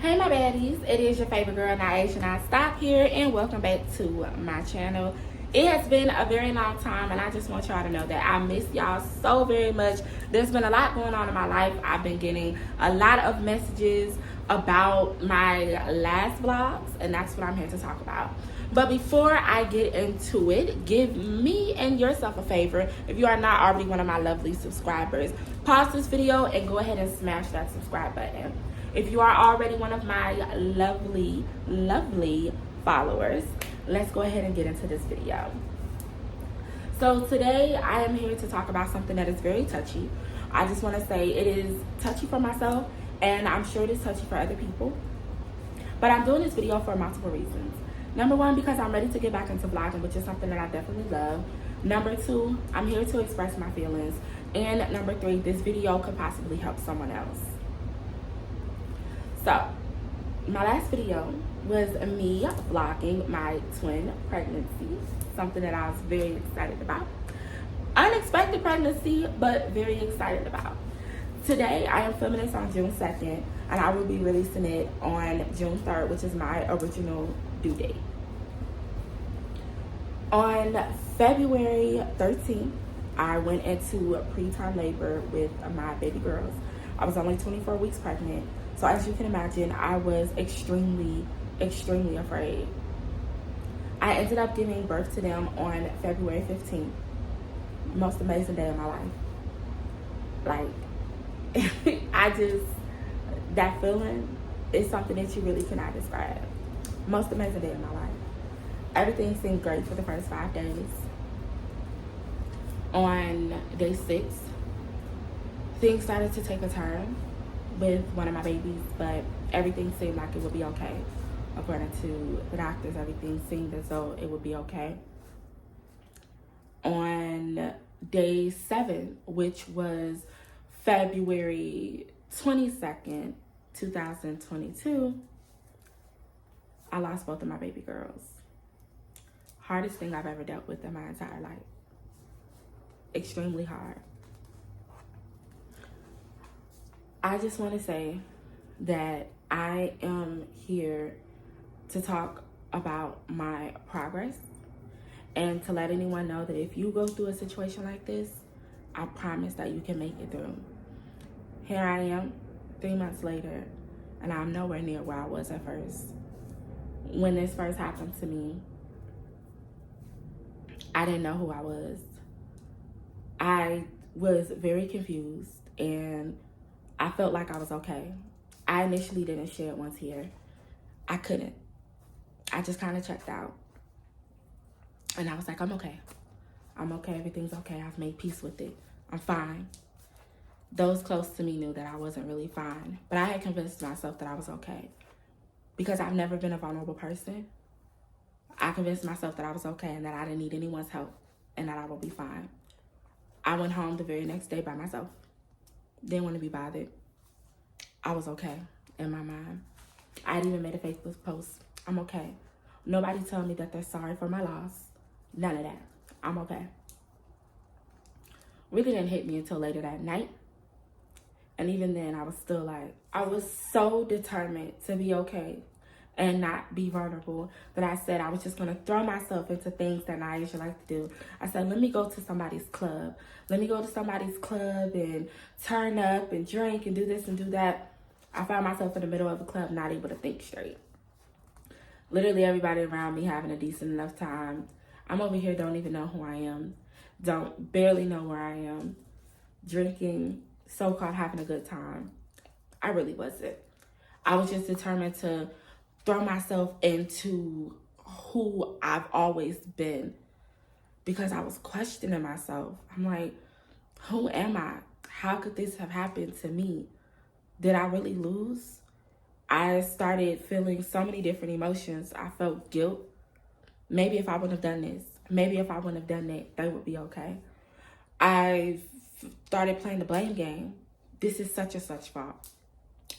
Hey my baddies, it is your favorite girl Naisha Stop here and welcome back to my channel. It has been a very long time and I just want y'all to know that I miss y'all so very much. There's been a lot going on in my life. I've been getting a lot of messages about my last vlogs and that's what I'm here to talk about. But before I get into it, give me and yourself a favor. If you are not already one of my lovely subscribers, pause this video and go ahead and smash that subscribe button. If you are already one of my lovely followers, let's go ahead and get into this video. So today I am here to talk about something that is very touchy. I just want to say it is touchy for myself and I'm sure it is touchy for other people. But I'm doing this video for multiple reasons. Number one, because I'm ready to get back into vlogging, which is something that I definitely love. Number two, I'm here to express my feelings. And number three, this video could possibly help someone else. So, my last video was me vlogging my twin pregnancy, something that I was very excited about. Unexpected pregnancy, but very excited about. Today, I am filming this on June 2nd, and I will be releasing it on June 3rd, which is my original due date. On February 13th, I went into preterm labor with my baby girls. I was only 24 weeks pregnant. So as you can imagine, I was extremely afraid. I ended up giving birth to them on February 15th. Most amazing day of my life. Like, that feeling is something that you really cannot describe. Most amazing day of my life. Everything seemed great for the first 5 days. On day 6, things started to take a turn with one of my babies, but everything seemed like it would be okay. According to the doctors, everything seemed as though it would be okay. On day 7, which was February 22nd, 2022, I lost both of my baby girls. Hardest thing I've ever dealt with in my entire life. Extremely hard. I just want to say that I am here to talk about my progress and to let anyone know that if you go through a situation like this, I promise that you can make it through. Here I am, 3 months later, and I'm nowhere near where I was at first. When this first happened to me, I didn't know who I was. I was very confused and I felt like I was okay. I initially didn't shed one tear. I couldn't. I just kind of checked out. And I was like, I'm okay. I'm okay. Everything's okay. I've made peace with it. I'm fine. Those close to me knew that I wasn't really fine. But I had convinced myself that I was okay. Because I've never been a vulnerable person. I convinced myself that I was okay and that I didn't need anyone's help and that I would be fine. I went home the very next day by myself. Didn't want to be bothered. I was okay in my mind. I had even made a Facebook post. I'm okay. Nobody told me that they're sorry for my loss. None of that. I'm okay. Really didn't hit me until later that night. And even then, I was still like, I was so determined to be okay and not be vulnerable that I said I was just going to throw myself into things that I usually like to do. I said, let me go to somebody's club. Let me go to somebody's club and turn up and drink and do this and do that. I found myself in the middle of a club, not able to think straight. Literally everybody around me having a decent enough time. I'm over here, don't even know who I am. Barely know where I am. Drinking, so-called having a good time. I really wasn't. I was just determined to throw myself into who I've always been because I was questioning myself. I'm like, who am I? How could this have happened to me? Did I really lose? I started feeling so many different emotions. I felt guilt. Maybe if I wouldn't have done this, maybe if I wouldn't have done that, they would be okay. I started playing the blame game. This is such and such fault.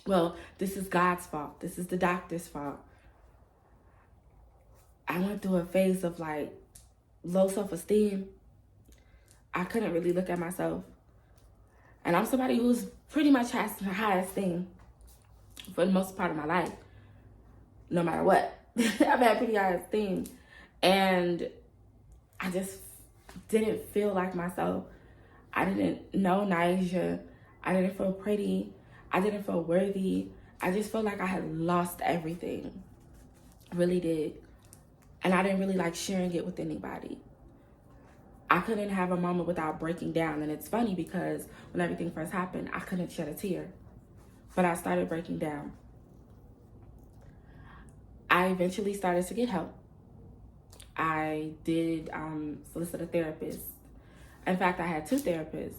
Well, this is God's fault. This is the doctor's fault. I went through a phase of like low self-esteem. I couldn't really look at myself. And I'm somebody who's pretty much has high esteem. for the most part of my life, no matter what. I've had pretty high esteem. And I just didn't feel like myself. I didn't know Nyjah. I didn't feel pretty. I didn't feel worthy. I just felt like I had lost everything. Really did. And I didn't really like sharing it with anybody. I couldn't have a moment without breaking down. And it's funny because when everything first happened, I couldn't shed a tear. But I started breaking down. I eventually started to get help. I did solicit a therapist. In fact, I had 2 therapists,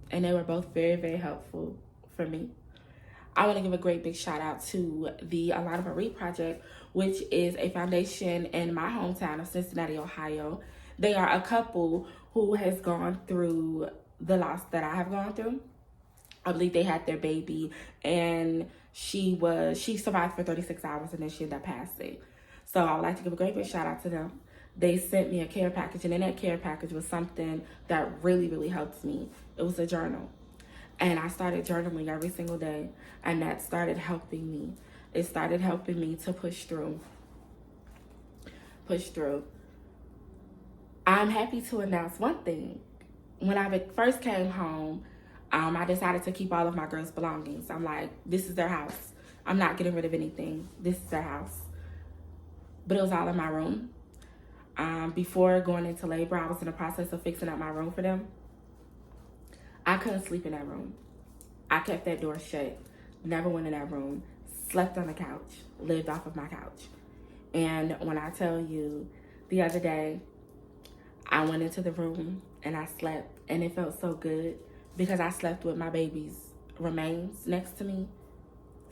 and they were both very, very helpful for me. I want to give a great big shout out to the Aladdin Marie Project, which is a foundation in my hometown of Cincinnati, Ohio. They are a couple who has gone through the loss that I have gone through. I believe they had their baby, and she survived for 36 hours, and then she ended up passing. So I would like to give a great big shout out to them. They sent me a care package, and in that care package was something that really, really helped me. It was a journal. And I started journaling every single day, and that started helping me. It started helping me to push through. I'm happy to announce one thing. When I first came home, I decided to keep all of my girls' belongings. I'm like, this is their house. I'm not getting rid of anything. This is their house. But it was all in my room. Before going into labor, I was in the process of fixing up my room for them. I couldn't sleep in that room. I kept that door shut, never went in that room, slept on the couch, lived off of my couch. And when I tell you, the other day, I went into the room and I slept, and it felt so good because I slept with my baby's remains next to me.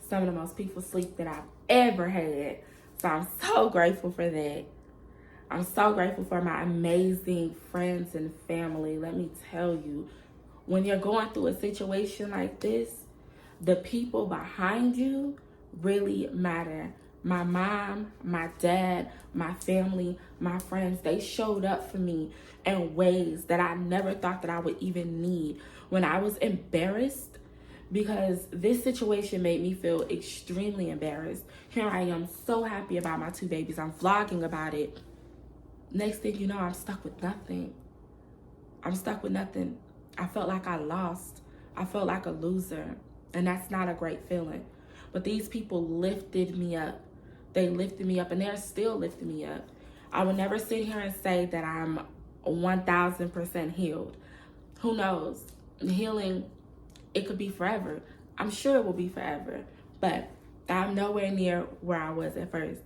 Some of the most peaceful sleep that I've ever had. So I'm so grateful for that. I'm so grateful for my amazing friends and family. Let me tell you, when you're going through a situation like this, the people behind you really matter. My mom, my dad, my family, my friends, they showed up for me in ways that I never thought that I would even need. When I was embarrassed, because this situation made me feel extremely embarrassed. Here I am, so happy about my 2 babies. I'm vlogging about it. Next thing you know, I'm stuck with nothing. I felt like I lost. I felt like a loser. And that's not a great feeling. But these people lifted me up. They lifted me up, and they're still lifting me up. I would never sit here and say that I'm 1,000% healed. Who knows? Healing, it could be forever. I'm sure it will be forever. But I'm nowhere near where I was at first.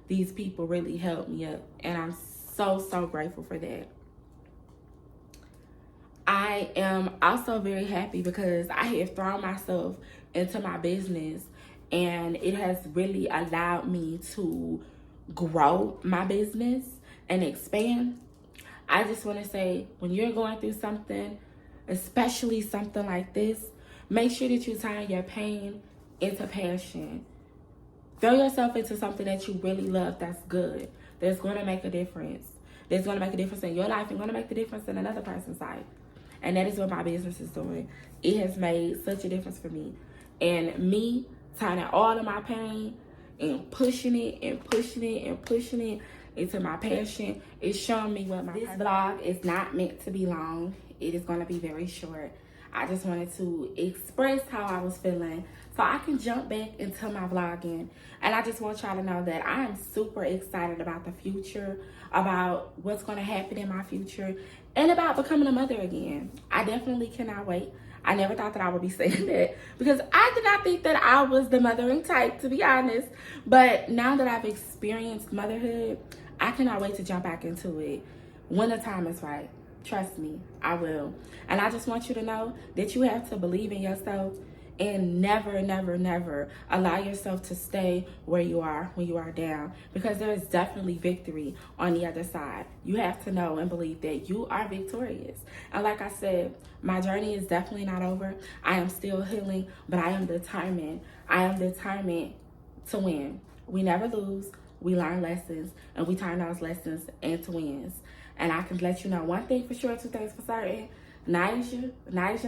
These people really helped me up, and I'm so, so grateful for that. I am also very happy because I have thrown myself into my business, and it has really allowed me to grow my business and expand. I just want to say, when you're going through something, especially something like this, make sure that you turn your pain into passion. Throw yourself into something that you really love that's good, that's going to make a difference. That's going to make a difference in your life and going to make the difference in another person's life. And that is what my business is doing. It has made such a difference for me. And me turning all of my pain and pushing it and pushing it and pushing it into my passion is showing me what this vlog is not meant to be long. It is going to be very short. I just wanted to express how I was feeling so I can jump back into my vlogging. And I just want y'all to know that I am super excited about the future, about what's going to happen in my future, and about becoming a mother again. I definitely cannot wait. I never thought that I would be saying that because I did not think that I was the mothering type, to be honest. But now that I've experienced motherhood, I cannot wait to jump back into it when the time is right. Trust me, I will. And I just want you to know that you have to believe in yourself and never, never, never allow yourself to stay where you are when you are down, because there is definitely victory on the other side. You have to know and believe that you are victorious. And like I said, my journey is definitely not over. I am still healing, but I am determined. I am determined to win. We never lose. We learn lessons, and we turn those lessons into wins. And I can let you know one thing for sure, 2 things for certain. Nyjah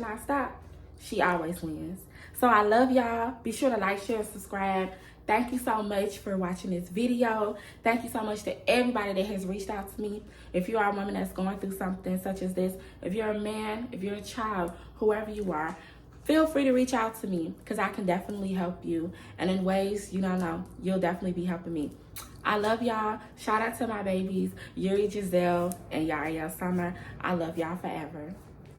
not stop. She always wins. So I love y'all. Be sure to like, share, and subscribe. Thank you so much for watching this video. Thank you so much to everybody that has reached out to me. If you are a woman that's going through something such as this, if you're a man, if you're a child, whoever you are, feel free to reach out to me because I can definitely help you. And in ways you don't know, you'll definitely be helping me. I love y'all. Shout out to my babies, Yuri Giselle and Yuri Giselle Somer. I love y'all forever.